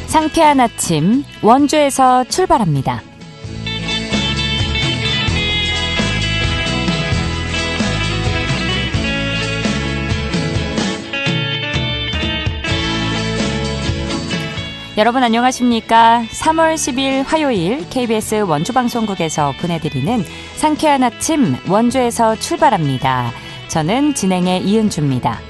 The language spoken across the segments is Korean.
상쾌한 아침 원주에서 출발합니다. 여러분 안녕하십니까? 3월 10일 화요일 KBS 원주방송국에서 보내드리는 상쾌한 아침 원주에서 출발합니다. 저는 진행의 이은주입니다.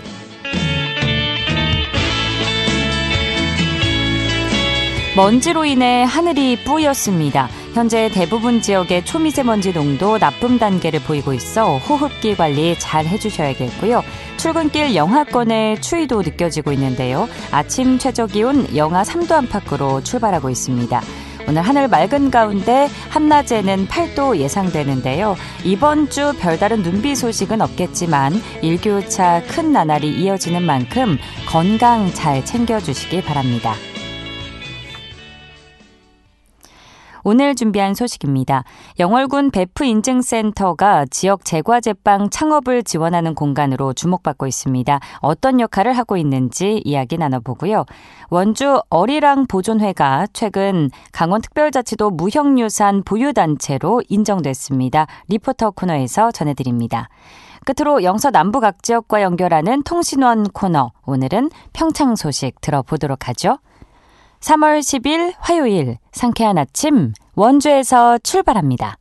먼지로 인해 하늘이 뿌였습니다. 현재 대부분 지역의 초미세먼지 농도 나쁨 단계를 보이고 있어 호흡기 관리 잘 해주셔야겠고요. 출근길 영하권의 추위도 느껴지고 있는데요. 아침 최저기온 영하 3도 안팎으로 출발하고 있습니다. 오늘 하늘 맑은 가운데 한낮에는 8도 예상되는데요. 이번 주 별다른 눈비 소식은 없겠지만 일교차 큰 나날이 이어지는 만큼 건강 잘 챙겨주시기 바랍니다. 오늘 준비한 소식입니다. 영월군 배프인증센터가 지역 제과제빵 창업을 지원하는 공간으로 주목받고 있습니다. 어떤 역할을 하고 있는지 이야기 나눠보고요. 원주 어리랑 보존회가 최근 강원특별자치도 무형유산 보유단체로 인정됐습니다. 리포터 코너에서 전해드립니다. 끝으로 영서 남부 각 지역과 연결하는 통신원 코너, 오늘은 평창 소식 들어보도록 하죠. 3월 10일 화요일 상쾌한 아침 원주에서 출발합니다.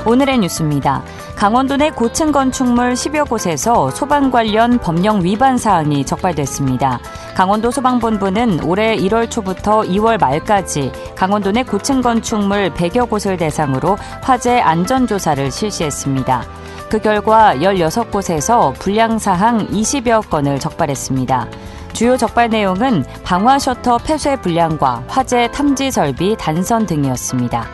오늘의 뉴스입니다. 강원도 내 고층 건축물 10여 곳에서 소방 관련 법령 위반 사항이 적발됐습니다. 강원도 소방본부는 올해 1월 초부터 2월 말까지 강원도 내 고층 건축물 100여 곳을 대상으로 화재 안전조사를 실시했습니다. 그 결과 16곳에서 불량사항 20여 건을 적발했습니다. 주요 적발 내용은 방화 셔터 폐쇄 불량과 화재 탐지 설비 단선 등이었습니다.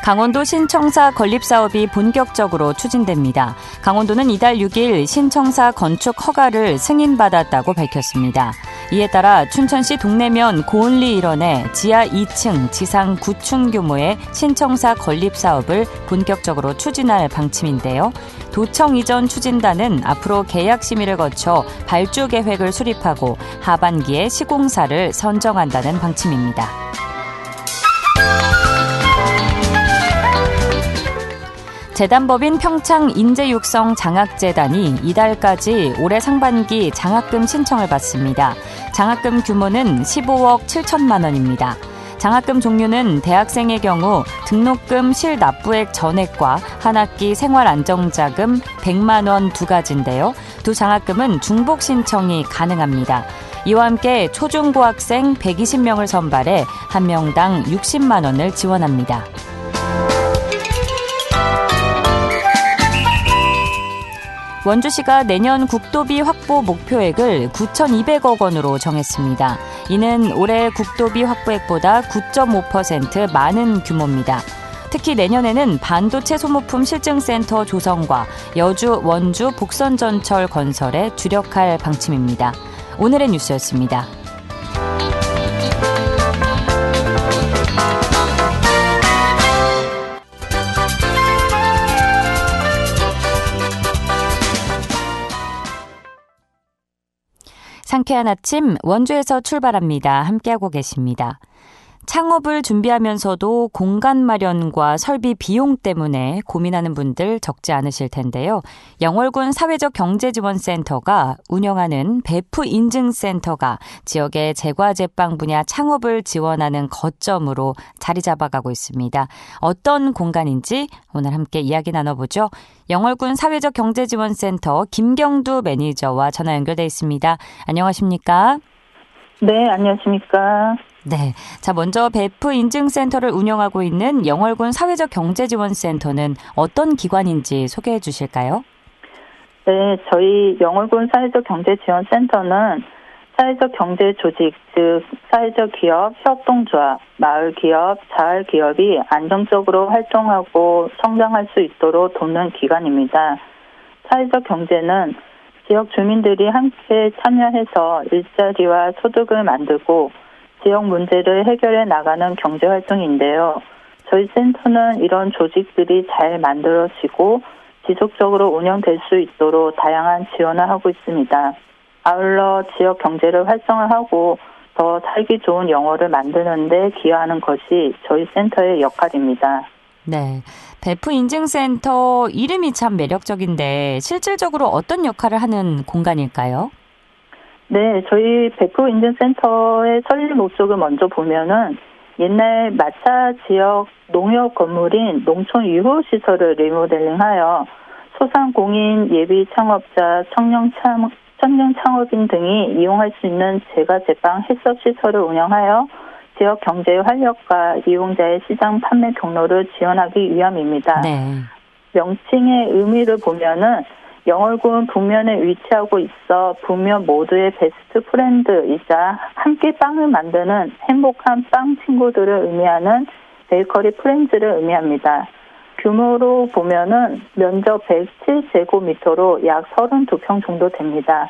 강원도 신청사 건립사업이 본격적으로 추진됩니다. 강원도는 이달 6일 신청사 건축 허가를 승인받았다고 밝혔습니다. 이에 따라 춘천시 동래면 고은리 일원에 지하 2층, 지상 9층 규모의 신청사 건립사업을 본격적으로 추진할 방침인데요. 도청 이전 추진단은 앞으로 계약 심의를 거쳐 발주 계획을 수립하고 하반기에 시공사를 선정한다는 방침입니다. 재단법인 평창인재육성장학재단이 이달까지 올해 상반기 장학금 신청을 받습니다. 장학금 규모는 15억 7천만 원입니다. 장학금 종류는 대학생의 경우 등록금 실납부액 전액과 한 학기 생활안정자금 100만 원 두 가지인데요. 두 장학금은 중복 신청이 가능합니다. 이와 함께 초중고학생 120명을 선발해 한 명당 60만 원을 지원합니다. 원주시가 내년 국도비 확보 목표액을 9,200억 원으로 정했습니다. 이는 올해 국도비 확보액보다 9.5% 많은 규모입니다. 특히 내년에는 반도체 소모품 실증센터 조성과 여주, 원주, 복선전철 건설에 주력할 방침입니다. 오늘의 뉴스였습니다. 상쾌한 아침 원주에서 출발합니다. 함께하고 계십니다. 창업을 준비하면서도 공간 마련과 설비 비용 때문에 고민하는 분들 적지 않으실 텐데요. 영월군 사회적 경제지원센터가 운영하는 배프인증센터가 지역의 제과제빵 분야 창업을 지원하는 거점으로 자리 잡아가고 있습니다. 어떤 공간인지 오늘 함께 이야기 나눠보죠. 영월군 사회적 경제지원센터 김경두 매니저와 전화 연결돼 있습니다. 안녕하십니까? 네, 안녕하십니까? 네. 자, 먼저 배프인증센터를 운영하고 있는 영월군 사회적 경제지원센터는 어떤 기관인지 소개해 주실까요? 네, 저희 영월군 사회적 경제지원센터는 사회적 경제 조직, 즉 사회적 기업, 협동조합, 마을 기업, 자활 기업이 안정적으로 활동하고 성장할 수 있도록 돕는 기관입니다. 사회적 경제는 지역 주민들이 함께 참여해서 일자리와 소득을 만들고 지역 문제를 해결해 나가는 경제활동인데요. 저희 센터는 이런 조직들이 잘 만들어지고 지속적으로 운영될 수 있도록 다양한 지원을 하고 있습니다. 아울러 지역 경제를 활성화하고 더 살기 좋은 영어를 만드는 데 기여하는 것이 저희 센터의 역할입니다. 네. 베프 인증센터 이름이 참 매력적인데 실질적으로 어떤 역할을 하는 공간일까요? 네, 저희 베프 인증센터의 설립 목적을 먼저 보면은 옛날 마차 지역 농협 건물인 농촌 유휴 시설을 리모델링하여 소상공인 예비 창업자, 청년 창업인 등이 이용할 수 있는 제과 제빵 해썹 시설을 운영하여 지역 경제의 활력과 이용자의 시장 판매 경로를 지원하기 위함입니다. 네. 명칭의 의미를 보면은 영월군 북면에 위치하고 있어 북면 모두의 베스트 프렌드이자 함께 빵을 만드는 행복한 빵 친구들을 의미하는 베이커리 프렌즈를 의미합니다. 규모로 보면은 면적 107제곱미터로 약 32평 정도 됩니다.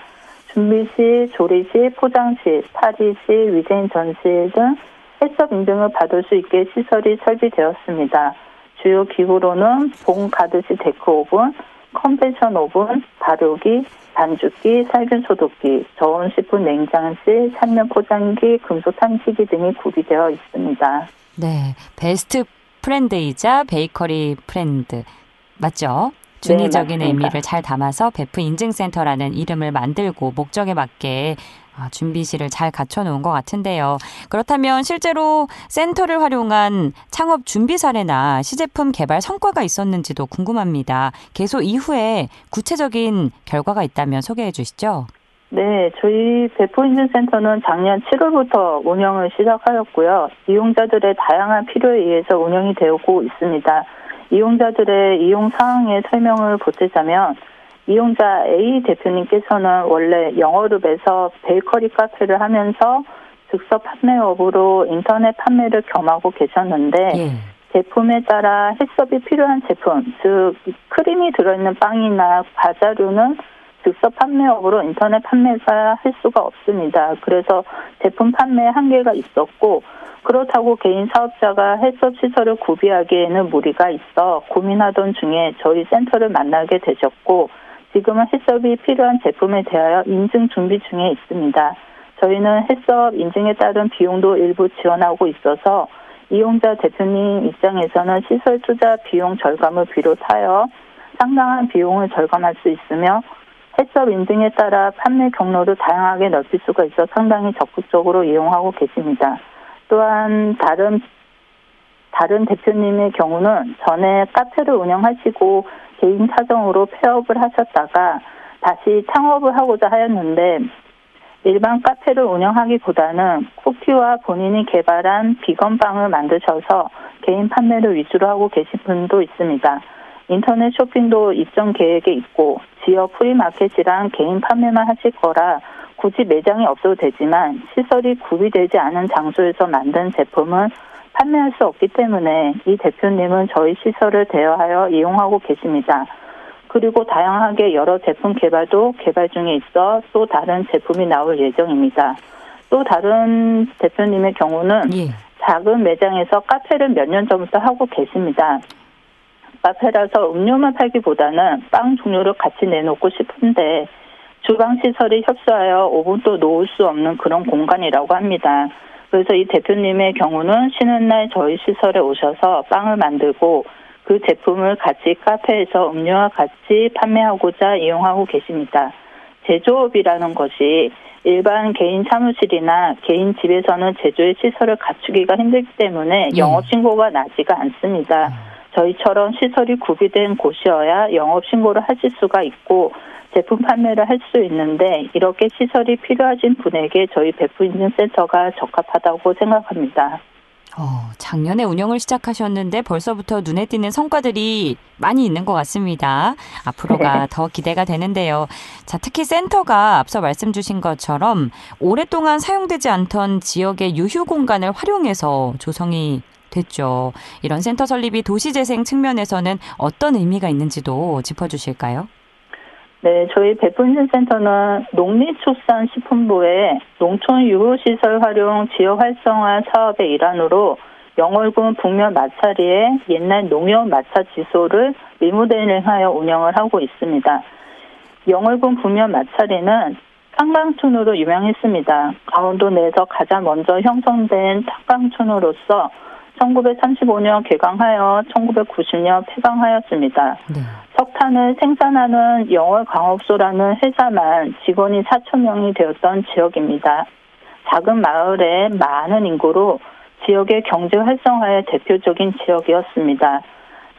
준비실, 조리실, 포장실, 탈의실, 위생 전실 등 해썹 인증을 받을 수 있게 시설이 설비되었습니다. 주요 기구로는 봉 가드시 데크 오븐, 컨벤션 오븐, 발효기, 반죽기, 살균 소독기, 저온 식품 냉장실, 찬면 포장기, 금속 탕시기 등이 구비되어 있습니다. 네. 베스트 프렌드이자 베이커리 프렌드. 맞죠? 중의적인 네, 의미를 잘 담아서 베프 인증센터라는 이름을 만들고 목적에 맞게 준비실을 잘 갖춰놓은 것 같은데요. 그렇다면 실제로 센터를 활용한 창업 준비 사례나 시제품 개발 성과가 있었는지도 궁금합니다. 개소 이후에 구체적인 결과가 있다면 소개해 주시죠. 네, 저희 베프 인증센터는 작년 7월부터 운영을 시작하였고요. 이용자들의 다양한 필요에 의해서 운영이 되고 있습니다. 이용자들의 이용 사항의 설명을 보태자면 이용자 A 대표님께서는 원래 영어룹에서 베이커리 카페를 하면서 즉석 판매업으로 인터넷 판매를 겸하고 계셨는데 제품에 따라 해썹이 필요한 제품, 즉 크림이 들어있는 빵이나 과자류는 즉석 판매업으로 인터넷 판매가 할 수가 없습니다. 그래서 제품 판매에 한계가 있었고 그렇다고 개인 사업자가 해썹 시설을 구비하기에는 무리가 있어 고민하던 중에 저희 센터를 만나게 되셨고 지금은 해썹이 필요한 제품에 대하여 인증 준비 중에 있습니다. 저희는 해썹 인증에 따른 비용도 일부 지원하고 있어서 이용자 대표님 입장에서는 시설 투자 비용 절감을 비롯하여 상당한 비용을 절감할 수 있으며 해썹 인증에 따라 판매 경로를 다양하게 넓힐 수가 있어 상당히 적극적으로 이용하고 계십니다. 또한 다른 대표님의 경우는 전에 카페를 운영하시고 개인 사정으로 폐업을 하셨다가 다시 창업을 하고자 하였는데 일반 카페를 운영하기보다는 쿠키와 본인이 개발한 비건빵을 만드셔서 개인 판매를 위주로 하고 계신 분도 있습니다. 인터넷 쇼핑도 입점 계획에 있고 지역 프리마켓이랑 개인 판매만 하실 거라 굳이 매장이 없어도 되지만 시설이 구비되지 않은 장소에서 만든 제품은 판매할 수 없기 때문에 이 대표님은 저희 시설을 대여하여 이용하고 계십니다. 그리고 다양하게 여러 제품 개발도 개발 중에 있어 또 다른 제품이 나올 예정입니다. 또 다른 대표님의 경우는 작은 매장에서 카페를 몇 년 전부터 하고 계십니다. 카페라서 음료만 팔기보다는 빵 종류를 같이 내놓고 싶은데 주방 시설이 협소하여 오븐도 놓을 수 없는 그런 공간이라고 합니다. 그래서 이 대표님의 경우는 쉬는 날 저희 시설에 오셔서 빵을 만들고 그 제품을 같이 카페에서 음료와 같이 판매하고자 이용하고 계십니다. 제조업이라는 것이 일반 개인 사무실이나 개인 집에서는 제조의 시설을 갖추기가 힘들기 때문에 영업신고가 나지가 않습니다. 저희처럼 시설이 구비된 곳이어야 영업신고를 하실 수가 있고 제품 판매를 할 수 있는데 이렇게 시설이 필요하신 분에게 저희 베프 인증센터가 적합하다고 생각합니다. 작년에 운영을 시작하셨는데 벌써부터 눈에 띄는 성과들이 많이 있는 것 같습니다. 앞으로가 더 기대가 되는데요. 자, 특히 센터가 앞서 말씀 주신 것처럼 오랫동안 사용되지 않던 지역의 유휴 공간을 활용해서 조성이 됐죠. 이런 센터 설립이 도시재생 측면에서는 어떤 의미가 있는지도 짚어주실까요? 네, 저희 배포인증센터는 농림축산식품부의 농촌 유후시설 활용 지역 활성화 사업의 일환으로 영월군 북면 마차리에 옛날 농협 마차 지소를 리모델링하여 운영을 하고 있습니다. 영월군 북면 마차리는 탄광촌으로 유명했습니다. 강원도 내에서 가장 먼저 형성된 탄광촌으로서 1935년 개강하여 1990년 폐강하였습니다. 네. 석탄을 생산하는 영월광업소라는 회사만 직원이 4천 명이 되었던 지역입니다. 작은 마을에 많은 인구로 지역의 경제 활성화의 대표적인 지역이었습니다.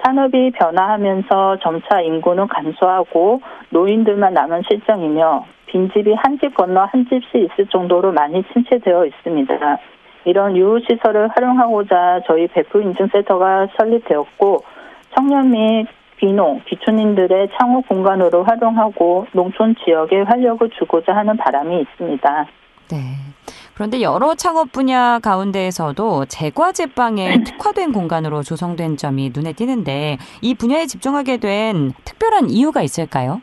산업이 변화하면서 점차 인구는 감소하고 노인들만 남은 실정이며 빈집이 한 집 건너 한 집씩 있을 정도로 많이 침체되어 있습니다. 이런 유후시설을 활용하고자 저희 배포인증센터가 설립되었고 청년 및 비농, 비촌인들의 창업 공간으로 활용하고 농촌 지역에 활력을 주고자 하는 바람이 있습니다. 네. 그런데 여러 창업 분야 가운데에서도 제과 제빵에 특화된 공간으로 조성된 점이 눈에 띄는데 이 분야에 집중하게 된 특별한 이유가 있을까요?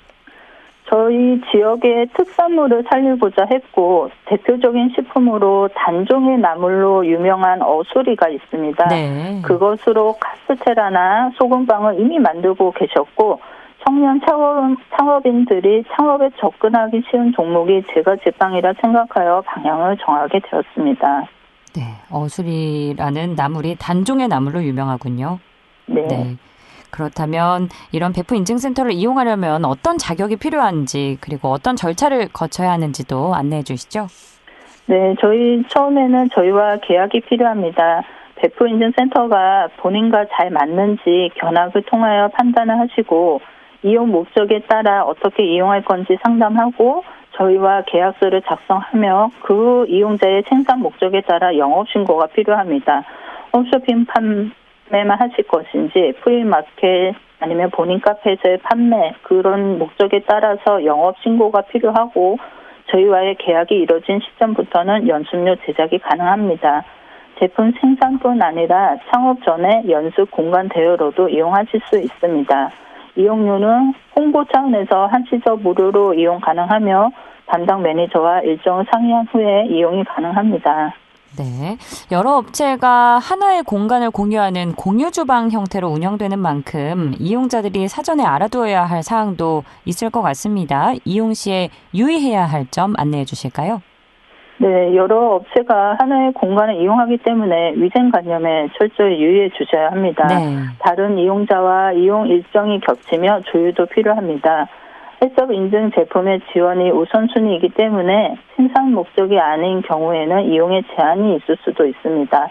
저희 지역의 특산물을 살리고자 했고 대표적인 식품으로 단종의 나물로 유명한 어수리가 있습니다. 네. 그것으로 카스테라나 소금빵을 이미 만들고 계셨고 청년 창업인들이 창업에 접근하기 쉬운 종목이 제과 제빵이라 생각하여 방향을 정하게 되었습니다. 네. 어수리라는 나물이 단종의 나물로 유명하군요. 네. 네. 그렇다면 이런 배포 인증센터를 이용하려면 어떤 자격이 필요한지 그리고 어떤 절차를 거쳐야 하는지도 안내해 주시죠. 네, 저희 처음에는 저희와 계약이 필요합니다. 배포 인증센터가 본인과 잘 맞는지 견학을 통하여 판단을 하시고 이용 목적에 따라 어떻게 이용할 건지 상담하고 저희와 계약서를 작성하며 그 이용자의 생산 목적에 따라 영업신고가 필요합니다. 홈쇼핑 판매만 하실 것인지 프리마켓 아니면 본인 카페에서의 판매 그런 목적에 따라서 영업신고가 필요하고 저희와의 계약이 이뤄진 시점부터는 연습료 제작이 가능합니다. 제품 생산뿐 아니라 창업 전에 연습 공간 대여로도 이용하실 수 있습니다. 이용료는 홍보 차원에서 한시적 무료로 이용 가능하며 담당 매니저와 일정을 상의한 후에 이용이 가능합니다. 네. 여러 업체가 하나의 공간을 공유하는 공유주방 형태로 운영되는 만큼 이용자들이 사전에 알아두어야 할 사항도 있을 것 같습니다. 이용 시에 유의해야 할 점 안내해 주실까요? 네, 여러 업체가 하나의 공간을 이용하기 때문에 위생관념에 철저히 유의해 주셔야 합니다. 네. 다른 이용자와 이용 일정이 겹치며 조율도 필요합니다. 해썹 인증 제품의 지원이 우선순위이기 때문에 생산 목적이 아닌 경우에는 이용에 제한이 있을 수도 있습니다.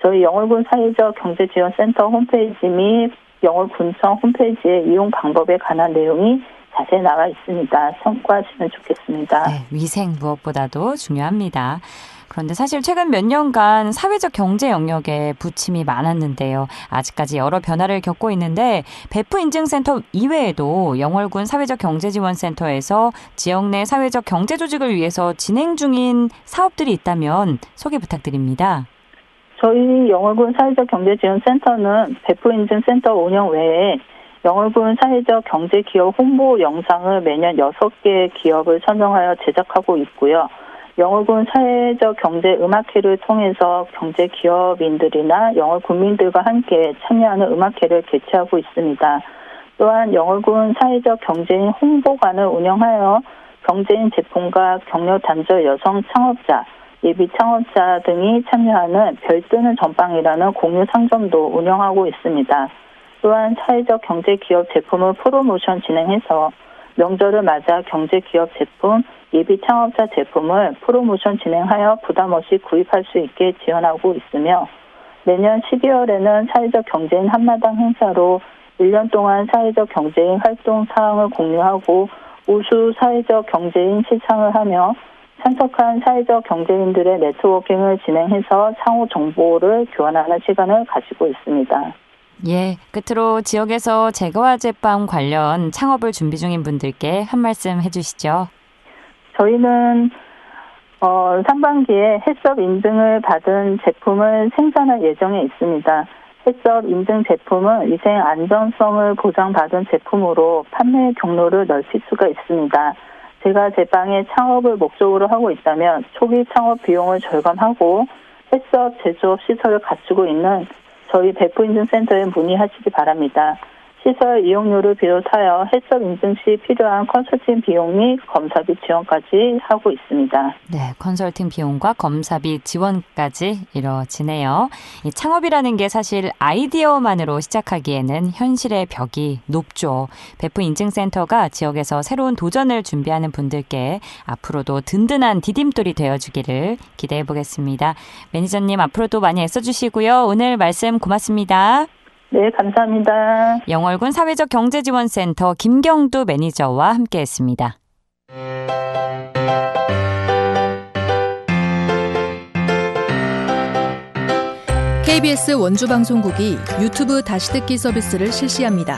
저희 영월군 사회적 경제지원센터 홈페이지 및 영월군청 홈페이지에 이용 방법에 관한 내용이 자세히 나와 있습니다. 참고하시면 좋겠습니다. 네, 위생 무엇보다도 중요합니다. 그런데 사실 최근 몇 년간 사회적 경제 영역에 부침이 많았는데요. 아직까지 여러 변화를 겪고 있는데 배포 인증센터 이외에도 영월군 사회적 경제지원센터에서 지역 내 사회적 경제 조직을 위해서 진행 중인 사업들이 있다면 소개 부탁드립니다. 저희 영월군 사회적 경제지원센터는 배포 인증센터 운영 외에 영월군 사회적 경제기업 홍보 영상을 매년 6개 기업을 선정하여 제작하고 있고요. 영월군 사회적 경제 음악회를 통해서 경제기업인들이나 영월 국민들과 함께 참여하는 음악회를 개최하고 있습니다. 또한 영월군 사회적 경제인 홍보관을 운영하여 경제인 제품과 경력 단절 여성 창업자, 예비 창업자 등이 참여하는 별뜨는 전방이라는 공유 상점도 운영하고 있습니다. 또한 사회적 경제기업 제품을 프로모션 진행해서 명절을 맞아 경제기업 제품, 예비 창업자 제품을 프로모션 진행하여 부담 없이 구입할 수 있게 지원하고 있으며 내년 12월에는 사회적 경제인 한마당 행사로 1년 동안 사회적 경제인 활동 사항을 공유하고 우수 사회적 경제인 시상을 하며 참석한 사회적 경제인들의 네트워킹을 진행해서 상호 정보를 교환하는 시간을 가지고 있습니다. 예, 끝으로 지역에서 제과 제빵 관련 창업을 준비 중인 분들께 한 말씀 해주시죠. 저희는 상반기에 해썹 인증을 받은 제품을 생산할 예정에 있습니다. 해썹 인증 제품은 위생 안전성을 보장받은 제품으로 판매 경로를 넓힐 수가 있습니다. 제가 제빵의 창업을 목적으로 하고 있다면 초기 창업 비용을 절감하고 해썹 제조업 시설을 갖추고 있는 저희 배포인증센터에 문의하시기 바랍니다. 시설 이용료를 비롯하여 해썹 인증 시 필요한 컨설팅 비용 및 검사비 지원까지 하고 있습니다. 네, 컨설팅 비용과 검사비 지원까지 이뤄지네요. 이 창업이라는 게 사실 아이디어만으로 시작하기에는 현실의 벽이 높죠. 배포인증센터가 지역에서 새로운 도전을 준비하는 분들께 앞으로도 든든한 디딤돌이 되어주기를 기대해 보겠습니다. 매니저님 앞으로도 많이 애써주시고요. 오늘 말씀 고맙습니다. 네, 감사합니다. 영월군 사회적 경제지원센터 김경두 매니저와 함께했습니다. KBS 원주방송국이 유튜브 다시 듣기 서비스를 실시합니다.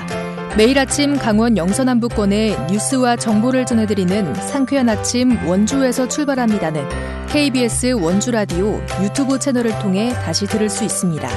매일 아침 강원 영서남부권의 뉴스와 정보를 전해드리는 상쾌한 아침 원주에서 출발합니다는 KBS 원주라디오 유튜브 채널을 통해 다시 들을 수 있습니다.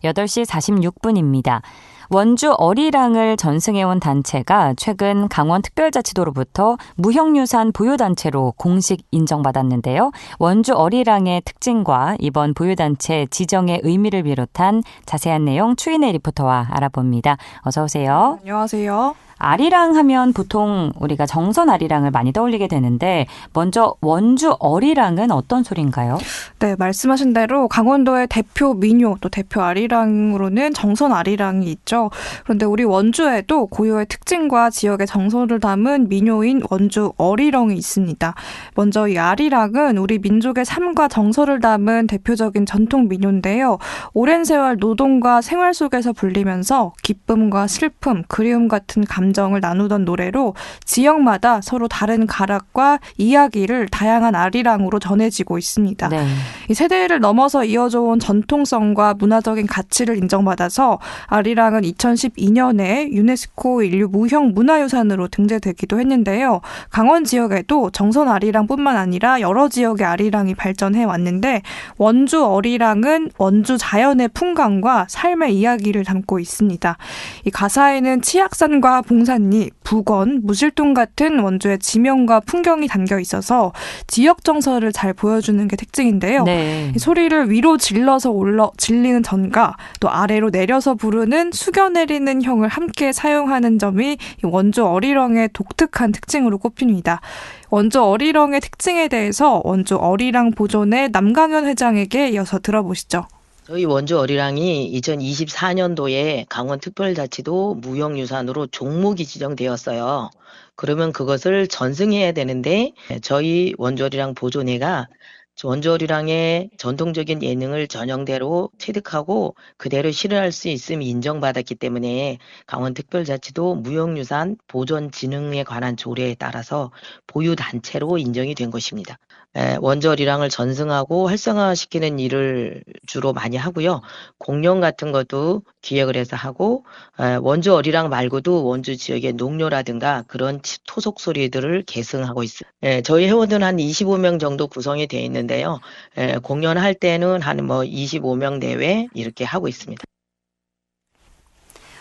8시 46분입니다. 원주 어리랑을 전승해온 단체가 최근 강원특별자치도로부터 무형유산 보유단체로 공식 인정받았는데요. 원주 어리랑의 특징과 이번 보유단체 지정의 의미를 비롯한 자세한 내용 추인혜 리포터와 알아봅니다. 어서 오세요. 안녕하세요. 아리랑 하면 보통 우리가 정선 아리랑을 많이 떠올리게 되는데 먼저 원주 어리랑은 어떤 소리인가요? 네, 말씀하신 대로 강원도의 대표 민요 또 대표 아리랑으로는 정선 아리랑이 있죠. 그런데 우리 원주에도 고유의 특징과 지역의 정서를 담은 민요인 원주 어리랑이 있습니다. 먼저 이 아리랑은 우리 민족의 삶과 정서를 담은 대표적인 전통 민요인데요. 오랜 세월 노동과 생활 속에서 불리면서 기쁨과 슬픔, 그리움 같은 감정을 나누던 노래로 지역마다 서로 다른 가락과 이야기를 다양한 아리랑으로 전해지고 있습니다. 네. 이 세대를 넘어서 이어져 온 전통성과 문화적인 가치를 인정받아서 아리랑은 2012년에 유네스코 인류 무형 문화유산으로 등재되기도 했는데요. 강원 지역에도 정선 아리랑뿐만 아니라 여러 지역의 아리랑이 발전해 왔는데 원주 어리랑은 원주 자연의 풍광과 삶의 이야기를 담고 있습니다. 이 가사에는 치악산과 봉산리, 북원, 무실동 같은 원주의 지명과 풍경이 담겨 있어서 지역 정서를 잘 보여주는 게 특징인데요. 네. 이 소리를 위로 질러서 질리는 전가, 또 아래로 내려서 부르는 숙여내리는 형을 함께 사용하는 점이 이 원주 어리랑의 독특한 특징으로 꼽힙니다. 원주 어리랑의 특징에 대해서 원주 어리랑 보존의 남강현 회장에게 이어서 들어보시죠. 저희 원주 어리랑이 2024년도에 강원특별자치도 무형유산으로 종목이 지정되었어요. 그러면 그것을 전승해야 되는데 저희 원주 어리랑 보존회가 원주 어리랑의 전통적인 예능을 전형대로 체득하고 그대로 실현할 수 있음이 인정받았기 때문에 강원특별자치도 무형유산 보존진흥에 관한 조례에 따라서 보유단체로 인정이 된 것입니다. 원주 어리랑을 전승하고 활성화시키는 일을 주로 많이 하고요. 공연 같은 것도 기획을 해서 하고 원주 어리랑 말고도 원주 지역의 농료라든가 그런 토속 소리들을 계승하고 있습니다. 저희 회원은 한 25명 정도 구성이 되어 있는데요. 공연할 때는 한 25명 내외 이렇게 하고 있습니다.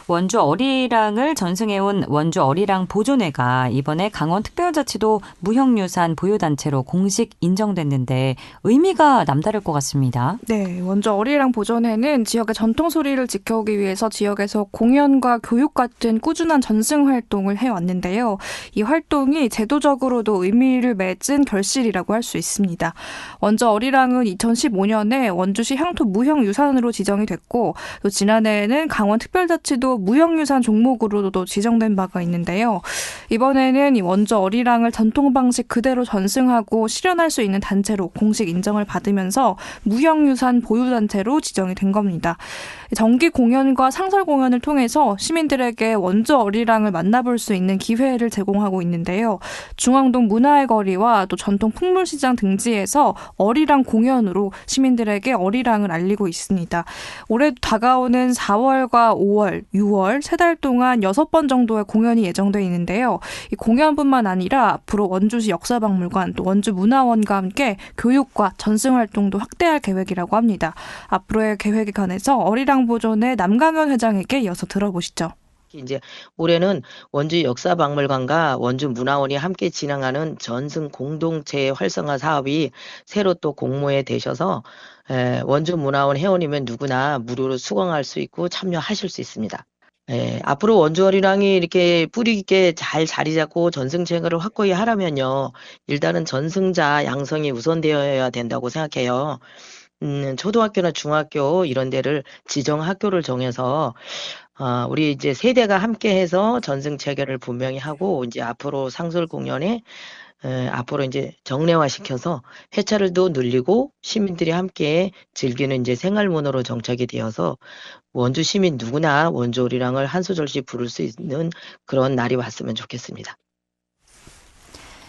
원주 어리랑을 전승해온 원주 어리랑 보존회가 이번에 강원특별자치도 무형유산 보유단체로 공식 인정됐는데 의미가 남다를 것 같습니다. 네, 원주 어리랑 보존회는 지역의 전통 소리를 지켜오기 위해서 지역에서 공연과 교육 같은 꾸준한 전승 활동을 해왔는데요. 이 활동이 제도적으로도 의미를 맺은 결실이라고 할 수 있습니다. 원주 어리랑은 2015년에 원주시 향토 무형유산으로 지정이 됐고 또 지난해에는 강원특별자치도 무형유산 종목으로도 지정된 바가 있는데요. 이번에는 이 원주 어리랑을 전통 방식 그대로 전승하고 실현할 수 있는 단체로 공식 인정을 받으면서 무형유산 보유단체로 지정이 된 겁니다. 정기 공연과 상설 공연을 통해서 시민들에게 원주 어리랑을 만나볼 수 있는 기회를 제공하고 있는데요. 중앙동 문화의 거리와 또 전통 풍물시장 등지에서 어리랑 공연으로 시민들에게 어리랑을 알리고 있습니다. 올해 다가오는 4월과 5월, 6월 6월 3달 동안 6번 정도의 공연이 예정돼 있는데요. 이 공연뿐만 아니라 앞으로 원주시 역사박물관 또 원주문화원과 함께 교육과 전승 활동도 확대할 계획이라고 합니다. 앞으로의 계획에 관해서 어리랑 보존의 남강현 회장에게 이어서 들어보시죠. 이제 올해는 원주 역사박물관과 원주 문화원이 함께 진행하는 전승 공동체 활성화 사업이 새로 또 공모에 되셔서 원주 문화원 회원이면 누구나 무료로 수강할 수 있고 참여하실 수 있습니다. 앞으로 원주 어리랑이 이렇게 뿌리 있게 잘 자리 잡고 전승체계를 확고히 하려면요. 일단은 전승자 양성이 우선되어야 된다고 생각해요. 초등학교나 중학교 이런 데를 지정 학교를 정해서 우리 이제 세대가 함께 해서 전승 체계를 분명히 하고 이제 앞으로 상설 공연에 앞으로 이제 정례화시켜서 회차를도 늘리고 시민들이 함께 즐기는 이제 생활문화로 정착이 되어서 원주 시민 누구나 원주 어리랑을 한 소절씩 부를 수 있는 그런 날이 왔으면 좋겠습니다.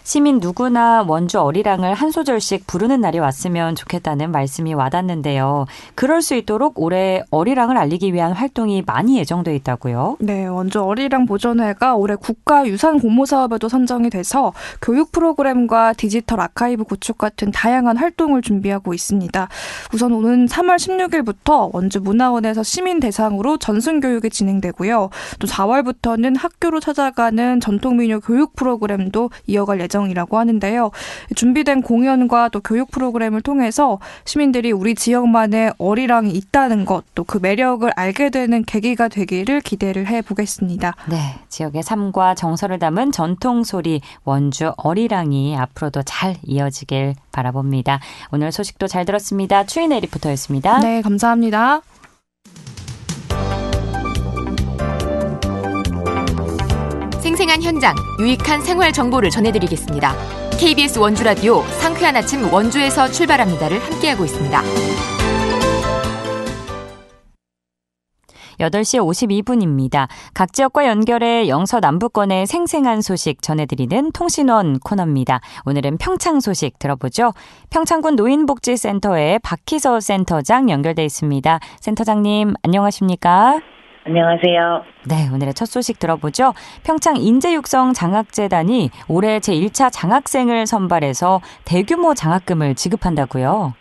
시민 누구나 원주 어리랑을 한 소절씩 부르는 날이 왔으면 좋겠다는 말씀이 와닿는데요. 그럴 수 있도록 올해 어리랑을 알리기 위한 활동이 많이 예정돼 있다고요? 네, 원주 어리랑 보존회가 올해 국가유산 공모 사업에도 선정이 돼서 교육 프로그램과 디지털 아카이브 구축 같은 다양한 활동을 준비하고 있습니다. 우선 오는 3월 16일부터 원주 문화원에서 시민 대상으로 전승 교육이 진행되고요. 또 4월부터는 학교로 찾아가는 전통민요 교육 프로그램도 이어갈 예정이라고 하는데요. 준비된 공연과 또 교육 프로그램을 통해서 시민들이 우리 지역만의 어리랑이 있다는 것, 또 그 매력을 알게 되는 계기가 되기를 기대를 해보겠습니다. 네, 지역의 삶과 정서를 담은 전통소리 원주 어리랑이 앞으로도 잘 이어지길 바라봅니다. 오늘 소식도 잘 들었습니다. 추인혜 리포터였습니다. 네, 감사합니다. 생생한 현장, 유익한 생활 정보를 전해드리겠습니다. KBS 원주라디오 상쾌한 아침 원주에서 출발합니다를 함께하고 있습니다. 8시 52분입니다. 각 지역과 연결해 영서 남부권의 생생한 소식 전해드리는 통신원 코너입니다. 오늘은 평창 소식 들어보죠. 평창군 노인복지센터의 박희서 센터장 연결돼 있습니다. 센터장님 안녕하십니까? 안녕하세요. 네, 오늘의 첫 소식 들어보죠. 평창 인재육성 장학재단이 올해 제1차 장학생을 선발해서 대규모 장학금을 지급한다고요?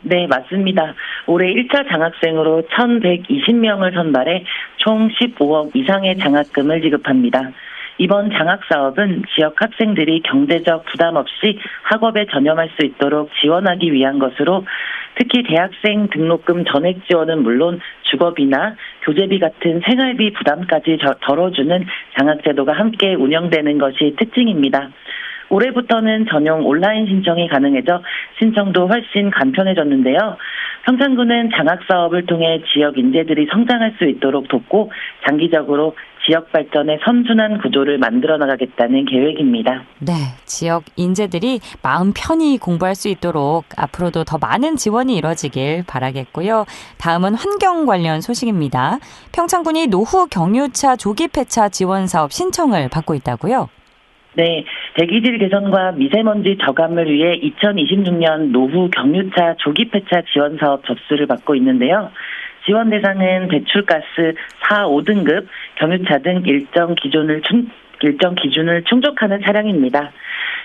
네, 맞습니다. 올해 1차 장학생으로 1,120명을 선발해 총 15억 이상의 장학금을 지급합니다. 이번 장학사업은 지역 학생들이 경제적 부담 없이 학업에 전념할 수 있도록 지원하기 위한 것으로 특히 대학생 등록금 전액 지원은 물론 주거비나 교재비 같은 생활비 부담까지 덜어주는 장학제도가 함께 운영되는 것이 특징입니다. 올해부터는 전용 온라인 신청이 가능해져 신청도 훨씬 간편해졌는데요. 평창군은 장학사업을 통해 지역 인재들이 성장할 수 있도록 돕고 장기적으로 지역 발전의 선순환 구조를 만들어 나가겠다는 계획입니다. 네, 지역 인재들이 마음 편히 공부할 수 있도록 앞으로도 더 많은 지원이 이뤄지길 바라겠고요. 다음은 환경 관련 소식입니다. 평창군이 노후 경유차 조기 폐차 지원 사업 신청을 받고 있다고요? 네, 대기질 개선과 미세먼지 저감을 위해 2026년 노후 경유차 조기 폐차 지원 사업 접수를 받고 있는데요. 지원 대상은 배출가스 4, 5등급 경유차 등 일정 기준을 충족하는 차량입니다.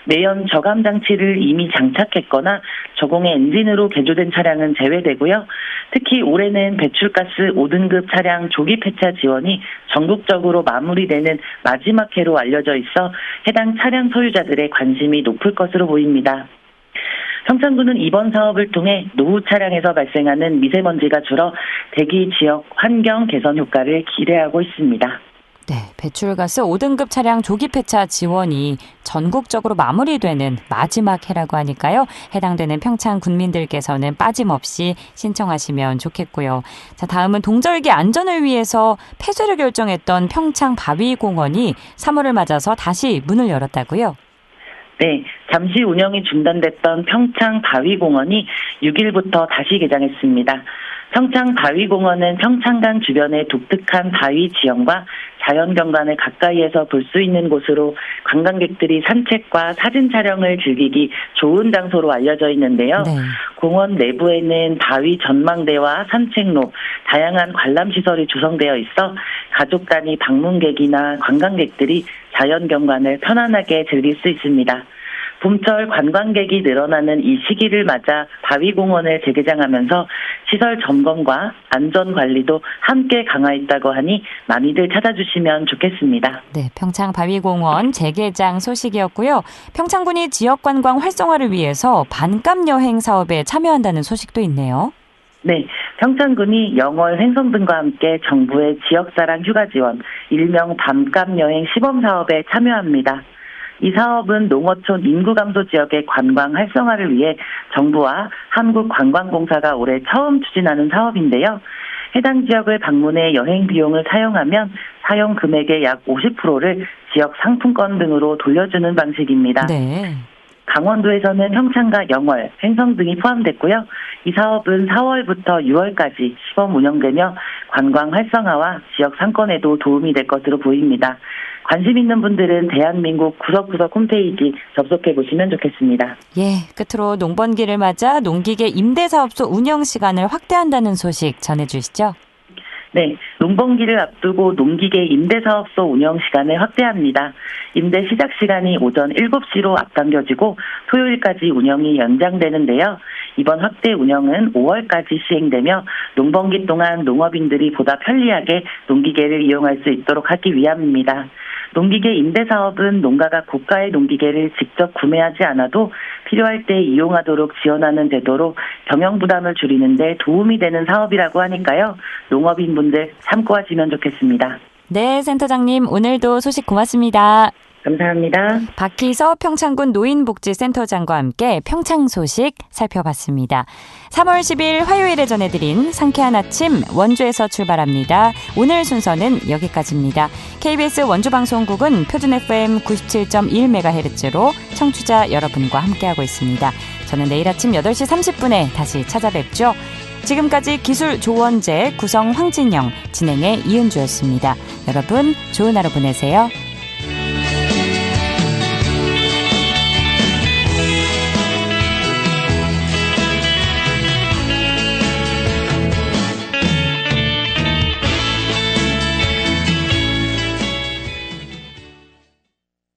매연 저감 장치를 이미 장착했거나 저공해 엔진으로 개조된 차량은 제외되고요. 특히 올해는 배출가스 5등급 차량 조기 폐차 지원이 전국적으로 마무리되는 마지막 해로 알려져 있어 해당 차량 소유자들의 관심이 높을 것으로 보입니다. 평창군은 이번 사업을 통해 노후 차량에서 발생하는 미세먼지가 줄어 대기 지역 환경 개선 효과를 기대하고 있습니다. 네, 배출가스 5등급 차량 조기 폐차 지원이 전국적으로 마무리되는 마지막 해라고 하니까요. 해당되는 평창 군민들께서는 빠짐없이 신청하시면 좋겠고요. 자, 다음은 동절기 안전을 위해서 폐쇄를 결정했던 평창 바위공원이 3월을 맞아서 다시 문을 열었다고요? 네, 잠시 운영이 중단됐던 평창 바위공원이 6일부터 다시 개장했습니다. 평창 바위공원은 평창강 주변의 독특한 바위 지형과 자연경관을 가까이에서 볼 수 있는 곳으로 관광객들이 산책과 사진 촬영을 즐기기 좋은 장소로 알려져 있는데요. 네. 공원 내부에는 바위 전망대와 산책로, 다양한 관람시설이 조성되어 있어 가족 단위 방문객이나 관광객들이 자연경관을 편안하게 즐길 수 있습니다. 봄철 관광객이 늘어나는 이 시기를 맞아 바위공원을 재개장하면서 시설 점검과 안전관리도 함께 강화했다고 하니 많이들 찾아주시면 좋겠습니다. 네, 평창 바위공원 재개장 소식이었고요. 평창군이 지역관광 활성화를 위해서 반값 여행 사업에 참여한다는 소식도 있네요. 네, 평창군이 영월 횡성 등과 함께 정부의 지역사랑 휴가 지원, 일명 밤값 여행 시범 사업에 참여합니다. 이 사업은 농어촌 인구 감소 지역의 관광 활성화를 위해 정부와 한국관광공사가 올해 처음 추진하는 사업인데요. 해당 지역을 방문해 여행 비용을 사용하면 사용 금액의 약 50%를 지역 상품권 등으로 돌려주는 방식입니다. 네. 강원도에서는 평창과 영월, 횡성 등이 포함됐고요. 이 사업은 4월부터 6월까지 시범 운영되며 관광 활성화와 지역 상권에도 도움이 될 것으로 보입니다. 관심 있는 분들은 대한민국 구석구석 홈페이지 접속해 보시면 좋겠습니다. 예, 끝으로 농번기를 맞아 농기계 임대사업소 운영 시간을 확대한다는 소식 전해주시죠. 네, 농번기를 앞두고 농기계 임대사업소 운영 시간을 확대합니다. 임대 시작 시간이 오전 7시로 앞당겨지고 토요일까지 운영이 연장되는데요. 이번 확대 운영은 5월까지 시행되며 농번기 동안 농업인들이 보다 편리하게 농기계를 이용할 수 있도록 하기 위함입니다. 농기계 임대사업은 농가가 고가의 농기계를 직접 구매하지 않아도 필요할 때 이용하도록 지원하는 제도로 경영 부담을 줄이는 데 도움이 되는 사업이라고 하니까요. 농업인분들 참고하시면 좋겠습니다. 네, 센터장님 오늘도 소식 고맙습니다. 감사합니다. 박희서 평창군 노인복지센터장과 함께 평창 소식 살펴봤습니다. 3월 10일 화요일에 전해드린 상쾌한 아침 원주에서 출발합니다. 오늘 순서는 여기까지입니다. KBS 원주방송국은 표준 FM 97.1MHz로 청취자 여러분과 함께하고 있습니다. 저는 내일 아침 8시 30분에 다시 찾아뵙죠. 지금까지 기술 조원재, 구성 황진영, 진행의 이은주였습니다. 여러분 좋은 하루 보내세요.